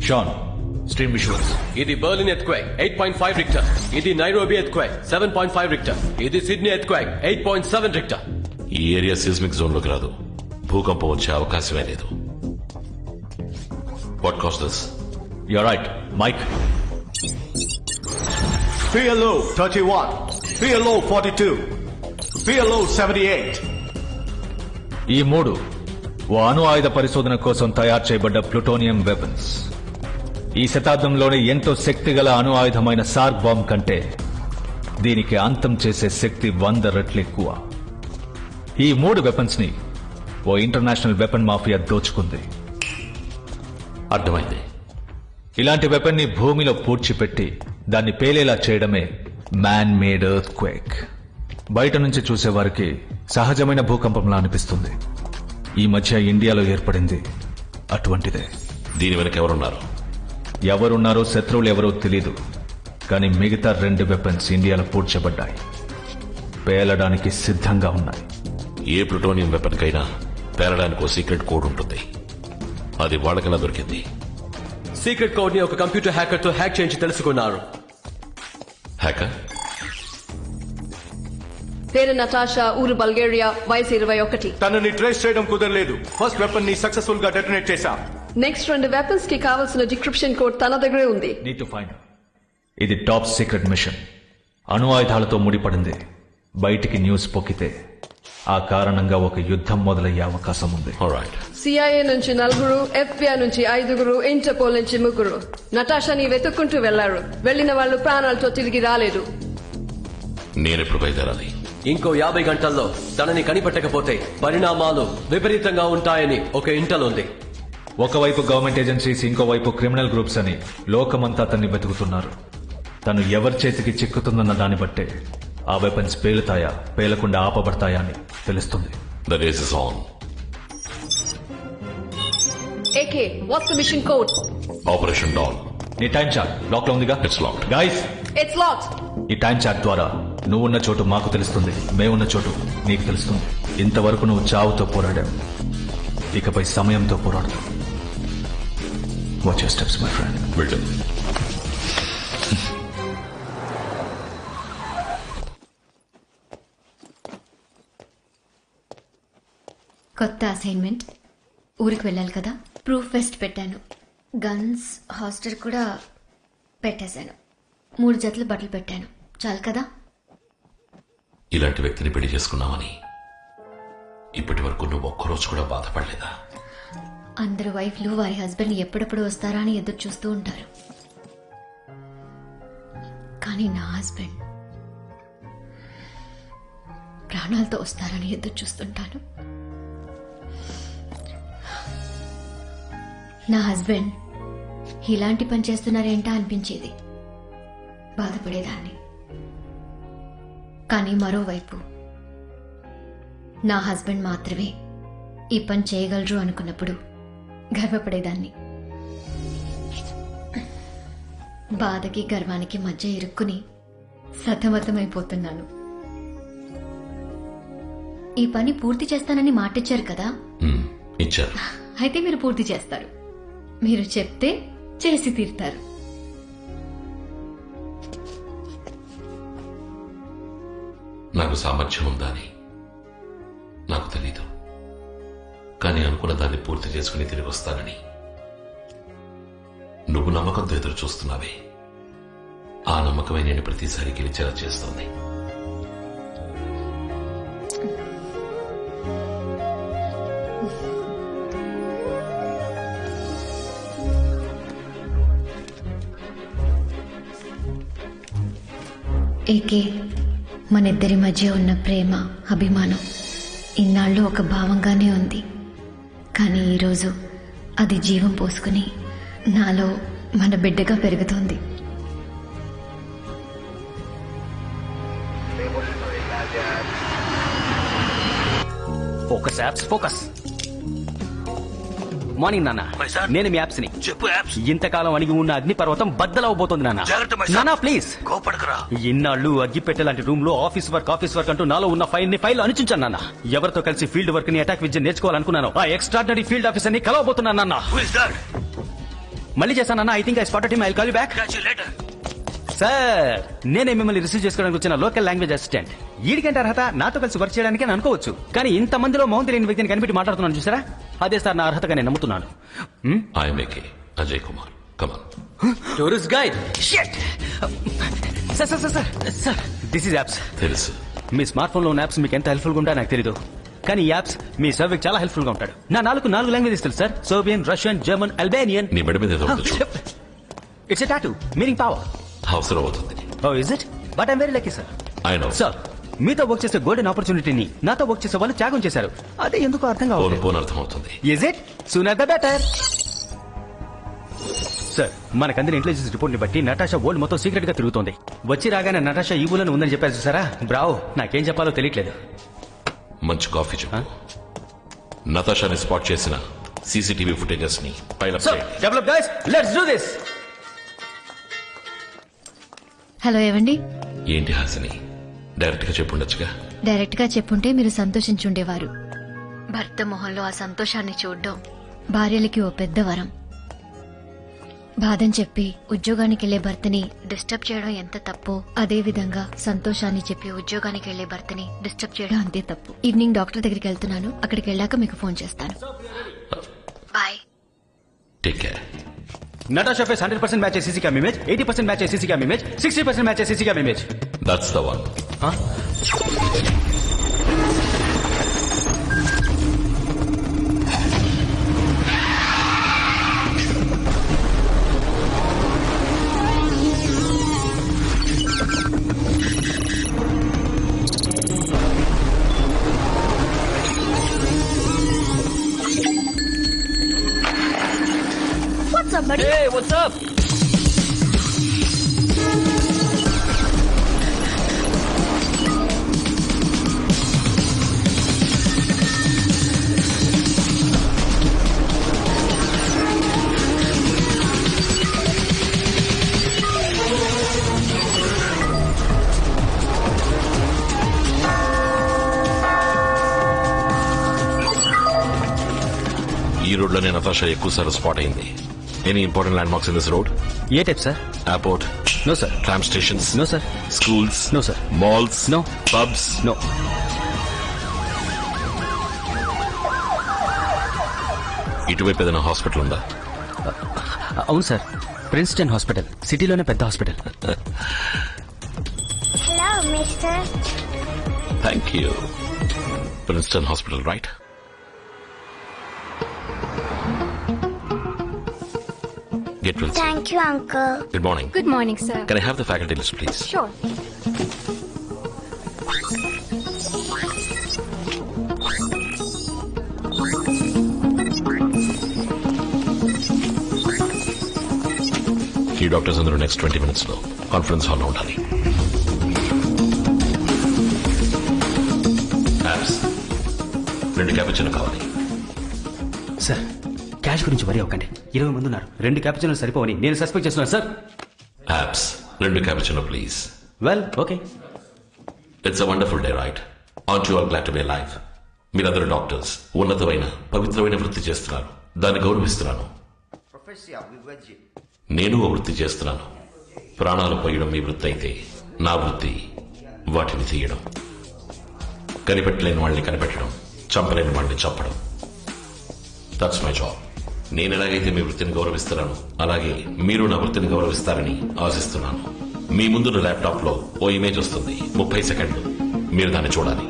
Shan, stream visuals. ఇది Berlin earthquake 8.5 Richter. ఇది Nairobi earthquake 7.5 Richter. ఇది సిడ్నీ ఎర్త్క్వేక్ 8.7 రిక్టర్. ఈ ఏరియా సిస్మిక్ జోన్ లోకి రాదు. భూకంపం వచ్చే అవకాశమే లేదు. What cost this? You're right Mike. PLO 31, PLO 42, PLO 78. ఈ మూడు ఓ అణు ఆయుధ పరిశోధన కోసం తయారు చేయబడ్డ ప్లూటోనియం వెపన్స్. ఈ శతాబ్దంలోనే ఎంతో శక్తిగల అణు ఆయుధమైన సార్క్ బాంబ్ కంటే దీనికి అంతం చేసే శక్తి 100 రెట్లు ఎక్కువ. ఈ మూడు వెపన్స్ ని ఓ ఇంటర్నేషనల్ వెపన్ మాఫియా దోచుకుంది. అర్థమైంది. ఇలాంటి వెపన్ ని భూమిలో పూడ్చిపెట్టి దాన్ని పేలేలా చేయడమే మ్యాన్ మేడ్ ఎర్త్ క్వేక్. బయట నుంచి చూసేవారికి సహజమైన భూకంపంలా అనిపిస్తుంది. ఈ మధ్య ఇండియాలో ఏర్పడింది అటువంటిదే. దీని వెనక ఎవరున్నారు? ఎవరున్నారో శత్రువులు ఎవరో తెలీదు, కానీ మిగతా 2 వెపన్స్ ఇండియాలో పూడ్చబడ్డాయి, పేలడానికి సిద్ధంగా ఉన్నాయి. ఏ ప్లూటోనియం వెపన్ కైనా పేలడానికి ఓ సీక్రెట్ కోడ్ ఉంటుంది. అది వాళ్ళకైనా దొరికింది. సీక్రెట్ కోడ్ ని ఒక కంప్యూటర్ హ్యాకర్ తో హ్యాక్ చేయించి తెలుసుకున్నారు. హ్యాకర్ పేరు నటాషా, ఊరు బల్గేరియా, వయసు 21. తనని ట్రేస్ చేయడం కుదరలేదు. ఫస్ట్ వెపన్ ని సక్సెస్ఫుల్ గా డెటోనేట్ చేశా. నెక్స్ట్ 2 వెపన్స్ కి కావాల్సిన డిక్రిప్షన్ కోడ్ తన దగ్గరే ఉంది. Need to find. ఇది టాప్ సీక్రెట్ మిషన్. అణు ఆయుధాలతో ముడిపడింది. బయటికి న్యూస్ పొక్కితే ఆ కారణంగా ఒక యుద్ధం మొదలయ్యే అవకాశం ఉంది. CIA నుంచి 4, FBI నుంచి 5, ఇంటర్పోల్ నుంచి 3 నటాషాని వెతుక్కుంటూ వెళ్లారు. వెళ్లిన వాళ్ళు ప్రాణాలతో తిరిగి రాలేదు. నేనెప్పుడు బయలుదేరాలి? ఇంకో 50 గంటల్లో తనని కనిపెట్టకపోతే పరిణామాలు విపరీతంగా ఉంటాయని ఒక ఇంటల్ ఉంది. ఒకవైపు గవర్నమెంట్ ఏజెన్సీస్, ఇంకోవైపు క్రిమినల్ గ్రూప్స్ అని లోకమంతా తన్ని వెతుకుతున్నారు. తను ఎవరి చేతికి చిక్కుతుందన్న దాన్ని బట్టే ఆ వెపన్స్ పేలుతాయా, పేలకుండా ఆపబడతాయా అని తెలుస్తుంది. The race is on. AK, what's the mission code? Operation Dawn. నీ టైం చార్ట్ లాక్ లో ఉందిగా? It's locked. Guys, It's locked. ఈ టైం చార్ట్ ద్వారా నువ్వున్న చోటు మాకు తెలుస్తుంది, మేమున్న చోటు నీకు తెలుస్తుంది. ఇంతవరకు నువ్వు చావుతో పోరాడావు, ఇకపై సమయంతో పోరాడతావు. Watch your steps my friend. Wilton. కొత్త అసైన్మెంట్. ఊరికి వెళ్ళాలి కదా, ప్రూఫ్ ఫెస్ట్ పెట్టాను. గన్స్, హాస్టల్ కూడా పెట్టేశాను. 3 జతలు బట్టలు పెట్టాను. చాలు కదా? ఇలాంటి వ్యక్తిని పెళ్లి చేసుకున్నామని ఇప్పటి వరకు నువ్వు ఒక్కరోజు కూడా బాధపడలేదా? అందరు వైఫ్లు వారి హస్బెండ్ ఎప్పుడెప్పుడు వస్తారా అని ఎదురు చూస్తూ ఉంటారు. కానీ నా హస్బెండ్ ప్రాణాలతో వస్తారని ఎదురు చూస్తుంటాను. నా హస్బెండ్ ఇలాంటి పని చేస్తున్నారేంటా అనిపించేది, బాధపడేదాన్ని. కానీ మరోవైపు నా హస్బెండ్ మాత్రమే ఈ పని చేయగలరు అనుకున్నప్పుడు గర్వపడేదాన్ని. బాధకి గర్వానికి మధ్య ఇరుక్కుని సతమతమైపోతున్నాను. ఈ పని పూర్తి చేస్తానని మాటిచ్చారు కదా? ఇచ్చారు. అయితే మీరు పూర్తి చేస్తారు. మీరు చెప్తే చేసి తీరుతారు. నాకు సామర్థ్యం ఉందా అని నాకు తెలీదు, కానీ అనుకున్న దాన్ని పూర్తి చేసుకుని తిరిగి వస్తానని నువ్వు నమ్మకంతో ఎదురు చూస్తున్నావే. ఆ నమ్మకమే నేను ప్రతిసారి గెలిచేలా చేస్తోంది. ఏకే, మనిద్దరి మధ్య ఉన్న ప్రేమ, అభిమానం ఇన్నాళ్ళు ఒక భావంగానే ఉంది. కానీ ఈరోజు అది జీవం పోసుకుని నాలో మన బిడ్డగా పెరుగుతోంది. Focus apps, focus. మార్నింగ్ నాన్న, నేను మీ యాప్స్ ని. చెప్పు యాప్స్. ఇంతకాలం అణిగి ఉన్న అగ్నిపర్వతం బద్దలవబోతోంది నాన్న. నాన్న ప్లీజ్. కోపడకరా. ఇన్నాళ్ళు అగ్గిపెట్టె లాంటి రూమ్ లో ఆఫీస్ వర్క్ అంటూ నాలో ఉన్న ఫైల్ అణిచుంచాను నాన్న. ఎవరితో కలిసి ఫీల్డ్ వర్క్ ని, అటాక్ విద్య నేర్చుకోవాలనుకున్నాను ఆ ఎక్స్ట్రాడినరీ ఫీల్డ్ ఆఫీసర్ ని కలవబోతున్నాను నాన్న. మళ్ళీ చేస్తానన్నా. I think I spotted him. I will call you back. Sir, నేనే మిమ్మల్ని రిసీవ్ చేసుకోవడానికి వచ్చిన లోకల్ లాంగ్వేజ్ అసిస్టెంట్. వీడికంటే అర్హత నాతో కలిసి వర్క్ చేయడానికి అని అనుకోవచ్చు, కానీ ఇంత మందిలో మౌన్ తెలియని వ్యక్తిని కనిపెట్టి మాట్లాడుతున్నాను చూసారా, అదే సార్ నా అర్హతగా నేను నమ్ముతున్నాను. I'm AK Ajay Kumar. Come on. Tourist guide. Sir sir sir sir sir this is apps. తెలుసు. మీ స్మార్ట్ ఫోన్ లో ఉన్న యాప్స్ మీకు ఎంత హెల్ప్ఫుల్ గా ఉంటాయో నాకు తెలీదు, కానీ ఈ యాప్స్ మీ సర్వీకి చాలా హెల్ప్ఫుల్ గా ఉంటాడు. నా 4 లాంగ్వేజెస్ తెలుసు సార్. సోవియన్, రష్యన్, జర్మన్, అల్బేనియన్. నీ మెడ మీద ఏదో ఉంది చూడు. It's a tattoo meaning power. అవసరం అవుతుంది. Oh is it? But I'm very lucky sir. I know. Sir, మీతో వర్క్ చేసే గోల్డెన్ ఆపర్చునిటీని నాతో వర్క్ చేసే వాళ్ళు త్యాగం చేశారు. అదే ఎందుకు అర్థం పోను కావాలి. పోను అర్థం అవుతుంది. Is it? Sooner the better. Sir, మనకందిన ఇంటెలిజెన్స్ రిపోర్ట్ ని బట్టి నటాషా వరల్డ్ మొత్తం సీక్రెట్ గా తిరుగుతోంది. వచ్చి రాగానే నటాషా ఈ ఊళ్ళో ఉందని చెప్పారు చూసారా. బ్రావో, నాకేం చెప్పాలో తెలియట్లేదు. మంచి కాఫీ చెప్పు. నతాషాని స్పాట్ చేసిన సీసీటీవీ ఫుటేజెస్ ని పైలప్ సార్, చేయండి. Develop guys, let's do this. Hello, ఏవండి? ఏంటి హాసిని, డైరెక్ట్ గా చెప్పుండొచ్చుగా. డైరెక్ట్ గా చెప్పుంటే మీరు సంతోషించుండేవారు. భర్త మొహంలో ఆ సంతోషాన్ని చూడడం భార్యలకి ఓ పెద్ద వరం. బాధని చెప్పి ఉద్యోగానికి వెళ్లే భర్తని డిస్టర్బ్ చేయడం ఎంత తప్పో, అదే విధంగా సంతోషాన్ని చెప్పి ఉద్యోగానికి వెళ్లే భర్తని డిస్టర్బ్ చేయడం అంతే తప్పు. ఈవినింగ్ డాక్టర్ దగ్గరికి వెళ్తున్నాను. అక్కడికి వెళ్ళాక మీకు ఫోన్ చేస్తాను. Bye. Take care. Natasha face 100% match CC cam image, 80% match CC cam image, 60% match CC cam image. That's the one. Hey, what's up? ఈ రోడ్ లోనే నతాషా ఎక్కువ సార్లు స్పాట్ అయింది. Any important landmarks in this road? ఏ type sir? Airport? No sir. Tram stations? No sir. Schools? No sir. Malls? No. Pubs? No. ఇటువైపు ఏదైనా hospital ఉందా? అవును సార్, ప్రిన్స్టన్ హాస్పిటల్, సిటీలోనే పెద్ద hospital. Hello, mister. Thank you. Princeton hospital, right? Get well. Thank you, uncle. Good morning. Good morning, sir. Can I have the faculty list, please? Sure. ఈ doctors అందరూ next 20 minutes లో conference హాల్లో ఉండాలి. Apps 2 cappuccino కావాలి. Sir, cash గురించి వరి అవ్వకండి. 20 మంది ఉన్నారు, 2 క్యాపుచినోలు సరిపోవని నేను సస్పెక్ట్ చేస్తున్నాను sir. Apps 2 cappuccino please. Well, okay. It's a wonderful day, right? Art you all glad to be alive. మీరందరూ డాక్టర్స్, ఉన్నతమైన పవిత్రమైన వృత్తి చేస్తున్నారు, దాన్ని గౌరవిస్తున్నాను. నేను ఓ వృత్తి చేస్తున్నాను. ప్రాణాలు పోయడం మీ వృత్తి అయితే, నా వృత్తి వాటిని తీయడం. కనిపెట్టలేని వాళ్ళని కనిపెట్టడం, చంపలేని వాళ్ళని చంపడం. That's my job. నేను ఎలాగైతే మీ వృత్తిని గౌరవిస్తున్నాను, అలాగే మీరు నా వృత్తిని గౌరవిస్తారని ఆశిస్తున్నాను. మీ ముందున్న ల్యాప్టాప్ లో ఓ ఇమేజ్ వస్తుంది, 30 సెకండ్లు. మీరు దాన్ని చూడాలి.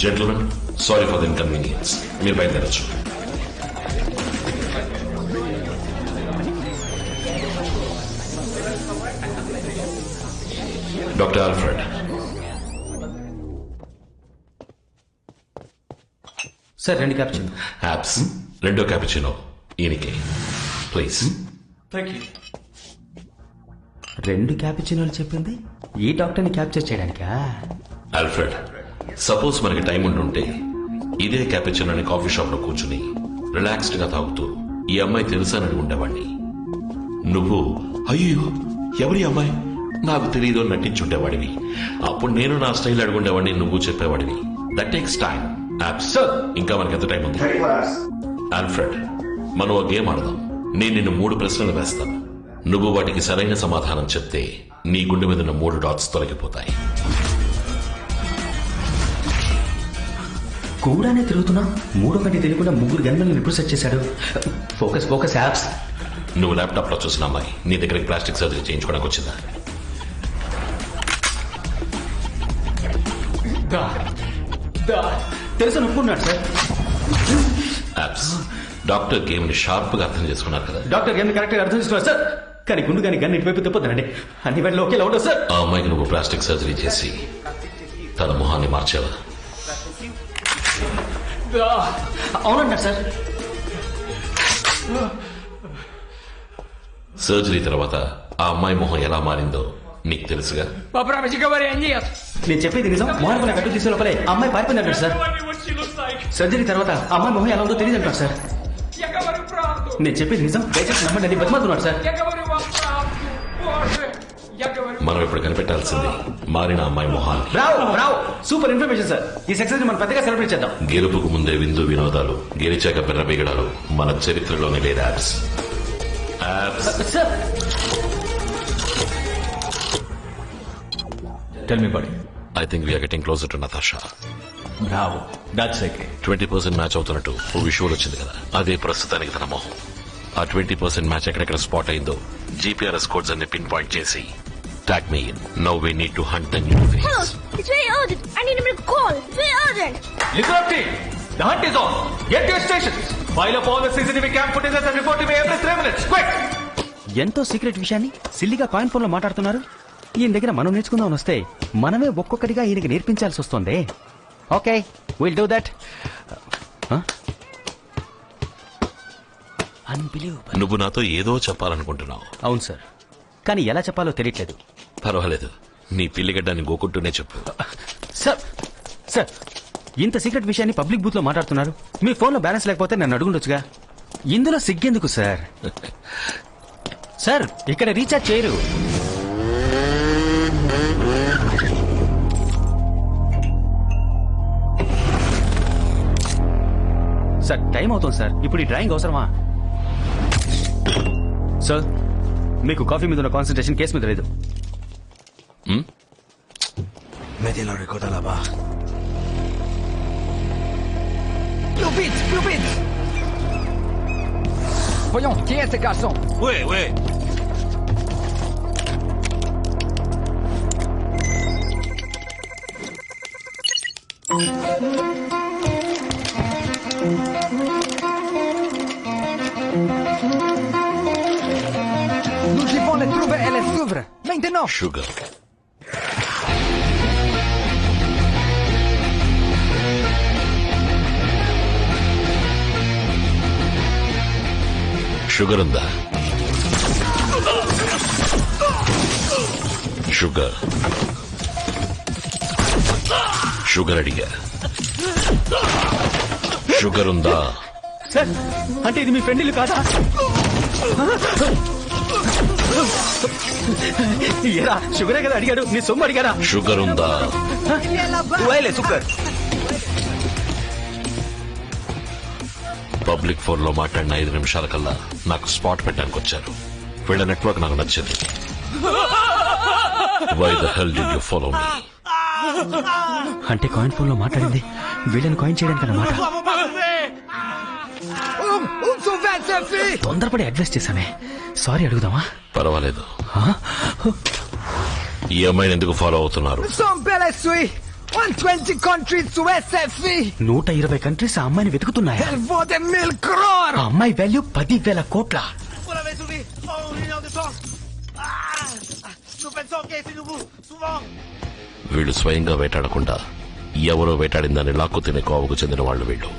Gentlemen, sorry for the inconvenience. మీరు బయలుదేరచ్చు. Doctor Alfred. Sir, 2 cappuccino. యాప్స్ 2 క్యాపుచినో ఈయనకి ప్లీజ్. Thank you. 2 క్యాపిచినోలు చెప్పింది ఈ డాక్టర్ని క్యాప్చర్ చేయడానికా? ఆల్ఫ్రెడ్, సపోజ్ మనకి టైం ఉండుంటే ఇదే క్యాపిచినోని కాఫీ షాప్ లో కూర్చుని రిలాక్స్డ్ గా తాగుతూ ఈ అమ్మాయి తెలుసానని ఉండేవాడిని. నువ్వు అయ్యో ఎవరి అమ్మాయి నాకు తెలియదు అని నటించుండేవాడివి. అప్పుడు నేను నా స్టైల్ అడుగుండేవాడిని, నువ్వు చెప్పేవాడివి. That takes time. ఇంకా మనకి ఎంత టైం ఉంది? ఆల్ఫ్రెడ్, మనం ఒక గేమ్ ఆడదాం. నేను నిన్ను 3 ప్రశ్నలు వేస్తాను. నువ్వు వాటికి సరైన సమాధానం చెప్తే నీ గుండె మీద ఉన్న 3 డాట్స్ తొలగిపోతాయి. కూడానే తిరుగుతున్నా 3 తెలియకుండా 3 గన్మెన్లను ఎప్పుడు సెట్ చేశాడు? Focus apps. నువ్వు ల్యాప్టాప్ లో చూసిన అమ్మాయి నీ దగ్గరికి ప్లాస్టిక్ సర్జరీ చేయించుకోవడానికి వచ్చిందా? తెలుసు ఒప్పుకున్నాడు సార్. యాప్స్, డాక్టర్ గేమ్ ని షార్ప్ గా అర్థం చేసుకున్నారు కదా? డాక్టర్ గేమ్ కరెక్ట్ గా అర్థం చేసుకున్నారు సార్. కానీ గుండు కానీ గన్ ఇటువైపు తిప్పొద్దండి. అన్ని వేళలో ఒకేలా ఉండవు సార్. ఆ అమ్మాయికి నువ్వు ప్లాస్టిక్ సర్జరీ చేసి తన మొహాన్ని మార్చావా? అవునన్నారు సార్. సర్జరీ తర్వాత ఆ అమ్మాయి మొహం ఎలా మారిందో నీకు తెలుసుగా? నేను చెప్పేది నిజం. మొహానికి నా కట్టు తీసే లోపలే అమ్మాయి పారిపోయింది అంటారు సార్. సర్జరీ తర్వాత అమ్మాయి మొహం ఎలా ఉందో తెలియదు అంటారు సార్. నేను చెప్పేది నిజం, దయచేసి నమ్మండి అని బతిమాలుతున్నాడు సార్. మనం ఇప్పుడు కనిపెట్టాల్సింది మారిన అమ్మాయి మొహాన్ని. రావు సూపర్ ఇన్ఫర్మేషన్ సార్. ఈ సక్సెస్ మనం పెద్దగా సెలబ్రేట్ చేద్దాం. గెలుపుకు ముందే విందు వినోదాలు, గెలిచాక పెర్ర బిగడాలు మన చరిత్రలోనే లేదు. Apps sir, Tell me, buddy. I think we're getting closer to Natasha. Bravo. That's okay. 20% match అవుతున్నట్టు ఓ విజువల్ వచ్చింది కదా, అదే ప్రస్తుతానికి తన మొహం. ఆ 20% మ్యాచ్ ఎక్కడెక్కడ స్పాట్ అయిందో జీపీఆర్ఎస్ కోడ్స్ అన్ని పిన్ పాయింట్ చేసి tag me in. Now we need to hunt the new face. Hello, it's very urgent. I need to make a call. It's very urgent. Listen up, team. The hunt is on. Get to your stations. File up all the CCTV cam footages and report to me every 3 minutes. Quick! ఎంతో secret విషయాన్ని సిల్లిగా coin phone లో మాట్లాడుతున్నారు. ఈయన దగ్గర మనం నేర్చుకుందామని వస్తే మనమే ఒక్కొక్కటిగా ఈయనకి నేర్పించాల్సి వస్తుంది. Okay, will do that. Unbelievable. నువ్వు నాతో ఏదో చెప్పాలనుకుంటున్నావు. అవును సార్, కానీ ఎలా చెప్పాలో తెలియట్లేదు. పర్వాలేదు, నీ పిల్లిగడ్డాన్ని గోకుంటూనే చెప్పు. సార్ ఇంత సీక్రెట్ విషయాన్ని పబ్లిక్ బూత్ లో మాట్లాడుతున్నారు. మీ ఫోన్ లో బ్యాలెన్స్ లేకపోతే నన్ను అడుగుండొచ్చుగా. ఇందులో సిగ్గెందుకు సార్? సార్ ఇక్కడ రీఛార్జ్ చేయరు. సార్ టైం అవుతుంది సార్. ఇప్పుడు ఈ డ్రాయింగ్ అవసరమా? సార్ మీకు కాఫీ మీద ఉన్న కాన్సన్ట్రేషన్ కేసు మీద లేదు. Voyons, qui est ce garçon? Ouais. Nous devons les trouver et les suivre. Maintenant! Sugar. Sugar ఉందా? షుగర్ షుగర్ అడిగా. షుగర్ ఉందా? సార్ అంటే ఇది మీ ఫ్రెండ్ ఇల్లు కాదా? ఏరా షుగరే కదా అడిగాడు, నీ సొమ్ము అడిగారా? షుగర్ ఉందా? షుగర్. పబ్లిక్ ఫోన్ లో మాట్లాడిన 5 నిమిషాల కల్లా నాకు స్పాట్ పెట్టడానికి వచ్చారు. వీళ్ళ నెట్వర్క్ నాకు నచ్చింది. Why the hell did you follow me? అంటే కాయిన్ ఫోన్ లో మాట్లాడింది వీళ్ళని కాయిన్ చేయడానికి అన్నమాట. తొందరపడి అడ్వైస్ చేశానే, సారీ అడుగుదామా? పర్వాలేదు. ఈ అమ్మాయిని ఎందుకు ఫాలో అవుతున్నారు? 120 countries to SFE. 120 కంట్రీస్ ఆ అమ్మాయిని వెతుకుతున్నాయా? Elle vaut des 1000 crores. ఆ అమ్మాయి వాల్యూ 10,000 కోట్ల. వీళ్ళు స్వయంగా వేటాడకుండా ఎవరో వేటాడిందని లాక్కు తినే కోవకు చెందిన వాళ్ళు వీళ్ళు.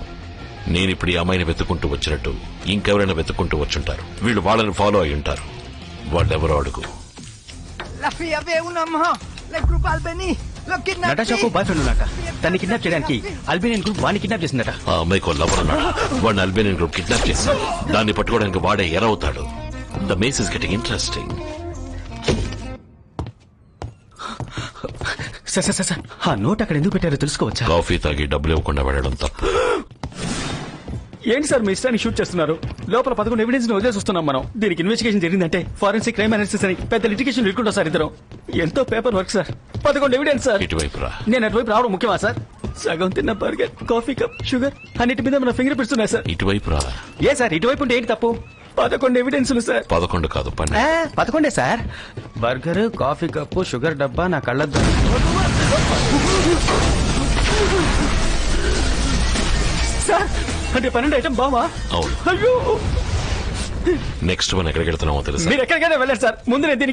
నేనిప్పుడు ఈ అమ్మాయిని వెతుక్కుంటూ వచ్చినట్టు ఇంకెవరైనా వెతుక్కుంటూ వచ్చుంటారు. వీళ్ళు వాళ్ళని ఫాలో అయి ఉంటారు. వాళ్ళెవరో అడుగు. La fille avait un amant. Le groupe Albany. Le kidnappé. నటాషాకు బాయ్ ఫ్రెండ్ ఉన్నట. తన్ని కిడ్నాప్ చేయడానికి అల్బేనియన్ గ్రూప్ వాడిని కిడ్నాప్ చేసిందట. ఆ అమ్మాయికి లవర్ ఉన్నాడు. వాడిని అల్బేనియన్ గ్రూప్ కిడ్నాప్ చేసి దాన్ని పట్టుకోవడానికి వాడే ఎరవుతాడు. The maze is getting interesting. Sir ఆ నోట్ అక్కడ ఎందుకు పెట్టారో తెలుసుకోవచ్చా? కాఫీ తాగి డబ్బులు ఇవ్వకుండా వెళ్ళడం తప్పు. ఏంటి సార్ మీ ఇష్టాన్ని షూట్ చేస్తున్నారు? లోపల 11 ఎవిడెన్స్ వదిలేసి వస్తున్నాం మనం. దీనికి ఇన్వెస్టిగేషన్ జరిగిందంటే ఫారెన్సిక్ క్రైమ్ అనాలిసిస్ అని పెద్ద లిటిగేషన్ ఇరుకుంటాం సార్ ఇద్దరం. ఎంతో paper work sir. 11 evidence sir. ఇటువైపు రా. నేను అటువైపు రావడం ముఖ్యమా సార్? సగం తిన్న బర్గర్, కాఫీ కప్, షుగర్ అన్నిటి మీద మన ఫింగర్ ప్రింట్స్ ఉన్నాయి సార్. ఇటువైపు రా. ఏ సార్ ఇటువైపు ఉంటే ఏంటి తప్పు? 11 ఎవిడెన్స్లు సార్. 11 కాదు 12. 11 sir. Burger, coffee cup, sugar డబ్బా, నా కళ్ళద్దు. సార్ అంటే 12 ఐటమ్ బామా? అవును. అయ్యో నెక్స్ట్ వన్ ఎక్కడికి వెళ్తున్నామో తెలుసా? మీరు ఎక్కడికైనా వెళ్ళారు సార్. ముందు నేను దీనికి